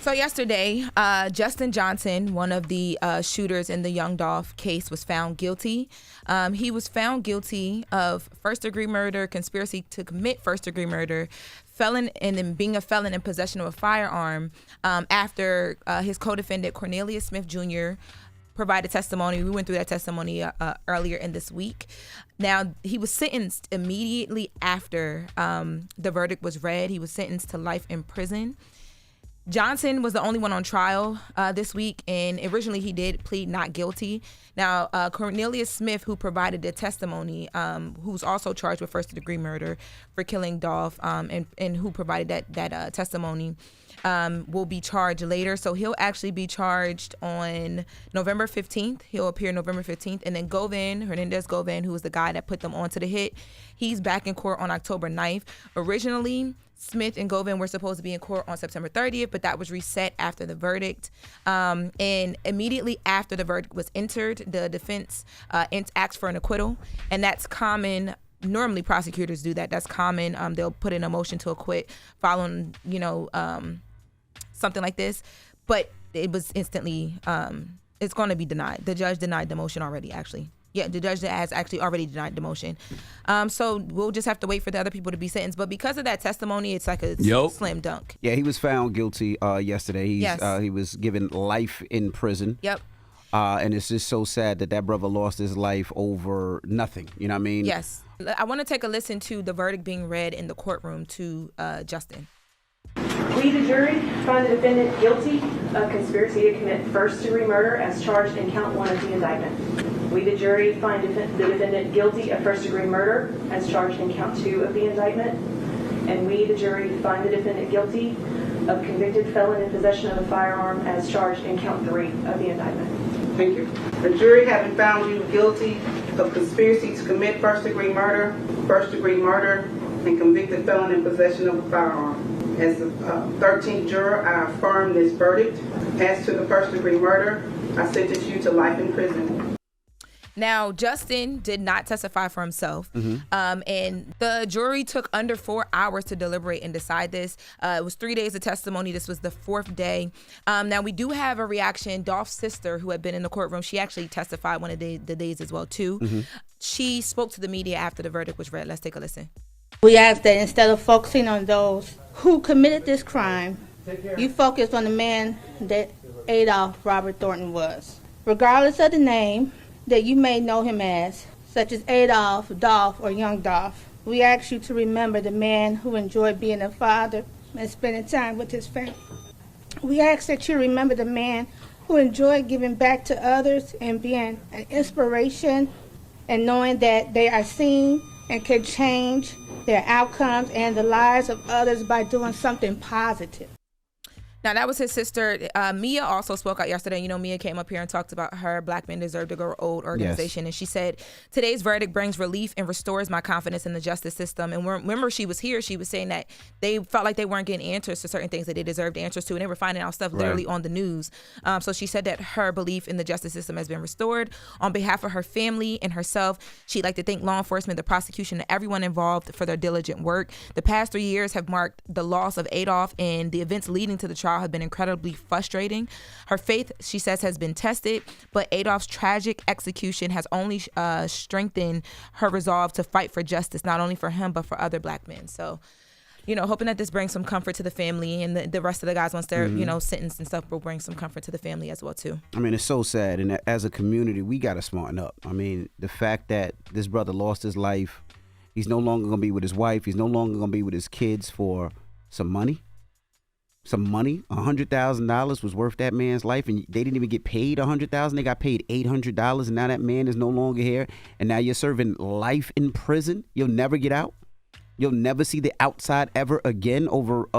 So yesterday, Justin Johnson, one of the shooters in the young Dolph case, was found guilty. He was found guilty of first-degree murder, conspiracy to commit first-degree murder, felon, and then being a felon in possession of a firearm after his co-defendant Cornelius Smith Jr. provided testimony. We went through that testimony earlier in this week. Now, he was sentenced immediately after the verdict was read. He was sentenced to life in prison. Johnson was the only one on trial this week, and originally he did plead not guilty. Now, Cornelius Smith, who provided the testimony, who's also charged with first-degree murder for killing Dolph, and who provided that testimony, will be charged later. So he'll actually be charged on November 15th. He'll appear November 15th. And then Hernandez Govan, who was the guy that put them onto the hit, he's back in court on October 9th. Originally, Smith and Govan were supposed to be in court on September 30th, but that was reset after the verdict. And immediately after the verdict was entered, the defense asked for an acquittal, and that's common. Normally, prosecutors do that. That's common. They'll put in a motion to acquit following, something like this. But it was instantly, it's going to be denied. The judge denied the motion already, actually. Yeah, the judge has actually already denied the motion. So we'll just have to wait for the other people to be sentenced. But because of that testimony, it's like a slam dunk. Yeah, he was found guilty yesterday. He was given life in prison. Yep. And it's just so sad that brother lost his life over nothing. You know what I mean? Yes. I want to take a listen to the verdict being read in the courtroom to Justin. We, the jury, find the defendant guilty of conspiracy to commit first-degree murder as charged in count 1 of the indictment. We, the jury, find the defendant guilty of first-degree murder as charged in count 2 of the indictment. And we, the jury, find the defendant guilty of convicted felon in possession of a firearm as charged in count 3 of the indictment. Thank you. The jury, having found you guilty of conspiracy to commit first-degree murder, and convicted felon in possession of a firearm. As the 13th juror, I affirm this verdict. As to the first-degree murder, I sentence you to life in prison. Now, Justin did not testify for himself, and the jury took under 4 hours to deliberate and decide this. It was 3 days of testimony. This was the 4th day. Now, we do have a reaction. Dolph's sister, who had been in the courtroom, she actually testified one of the days as well, too. She spoke to the media after the verdict was read. Let's take a listen. We ask that instead of focusing on those who committed this crime, you focus on the man that Adolph Robert Thornton was. Regardless of the name that you may know him as, such as Adolph, Dolph, or Young Dolph, we ask you to remember the man who enjoyed being a father and spending time with his family. We ask that you remember the man who enjoyed giving back to others and being an inspiration and knowing that they are seen and can change their outcomes and the lives of others by doing something positive. Now, that was his sister. Mia also spoke out yesterday. You know, Mia came up here and talked about her Black Men Deserve to Grow Old organization. Yes. And she said, today's verdict brings relief and restores my confidence in the justice system. And remember, she was here. She was saying that they felt like they weren't getting answers to certain things that they deserved answers to. And they were finding out stuff literally on the news. So she said that her belief in the justice system has been restored. On behalf of her family and herself, she'd like to thank law enforcement, the prosecution, and everyone involved for their diligent work. The past 3 years have marked the loss of Adolph, and the events leading to the trial have been incredibly frustrating. Her faith, she says, has been tested, but Adolph's tragic execution has only strengthened her resolve to fight for justice, not only for him, but for other Black men. So, you know, hoping that this brings some comfort to the family, and the rest of the guys, once they're, sentenced and stuff, will bring some comfort to the family as well, too. I mean, it's so sad. And as a community, we got to smarten up. I mean, the fact that this brother lost his life, he's no longer going to be with his wife. He's no longer going to be with his kids for some money. $100,000 was worth that man's life, and they didn't even get paid $100,000. They got paid $800, and now that man is no longer here. And now you're serving life in prison. You'll never get out. You'll never see the outside ever again over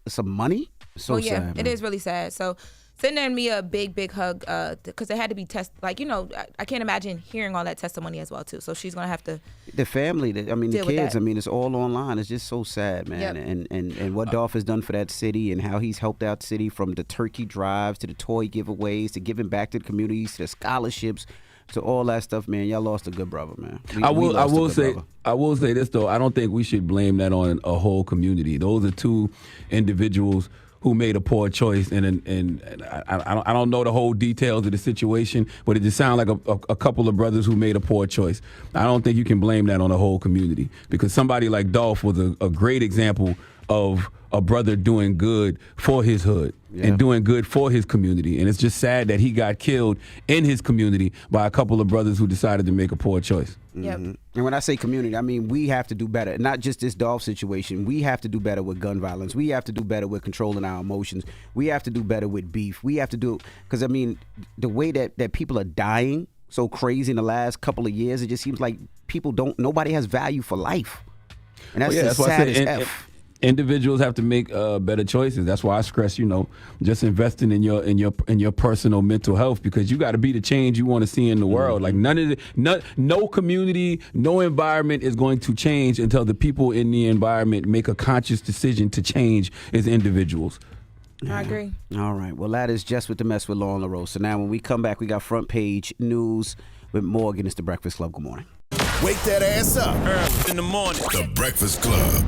some money. So sad, man. It is really sad. So sending me a big hug, because it had to be I can't imagine hearing all that testimony as well, too. So she's going to have to. The family, the kids, it's all online. It's just so sad, man. Yep. And what Dolph has done for that city, and how he's helped out city, from the turkey drives to the toy giveaways to giving back to the communities to the scholarships to all that stuff, man. Y'all lost a good brother, man. I will say this, though. I don't think we should blame that on a whole community. Those are two individuals who made a poor choice, and I don't know the whole details of the situation, but it just sounds like a couple of brothers who made a poor choice. I don't think you can blame that on the whole community, because somebody like Dolph was a great example of a brother doing good for his hood and doing good for his community. And it's just sad that he got killed in his community by a couple of brothers who decided to make a poor choice. Yep. And when I say community, I mean we have to do better. Not just this Dolph situation. We have to do better with gun violence. We have to do better with controlling our emotions. We have to do better with beef. We have to do, because I mean, the way that people are dying so crazy in the last couple of years, it just seems like nobody has value for life. And that's the saddest F. Individuals have to make better choices. That's why I stress, just investing in your personal mental health, because you got to be the change you want to see in the world. Like no community, no environment is going to change until the people in the environment make a conscious decision to change as individuals. I agree. All right. Well, that is Jess with the Mess with Lauren LaRose. So now when we come back, we got front page news with Morgan. It's The Breakfast Club. Good morning. Wake that ass up. Early in the morning. The Breakfast Club.